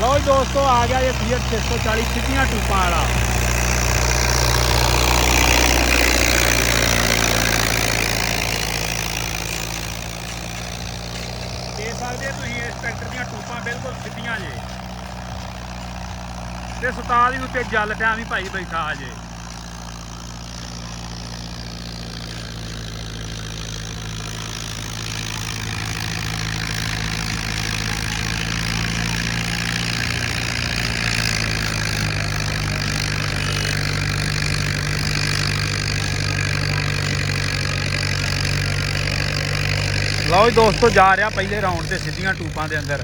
लो जी दोस्तों आ गया ये Fiat 640 सीधियां टूपां वाला। देख सकते तुसीं इस ट्रैक्टर दीयां टूपां बिल्कुल सीधियां जे ते उस्ताद भी उत्ते जल टाइम ही भाई बैठा जे। लो जी दोस्तों जा रहा पहले राउंड से सीधियां टूपां दे अंदर।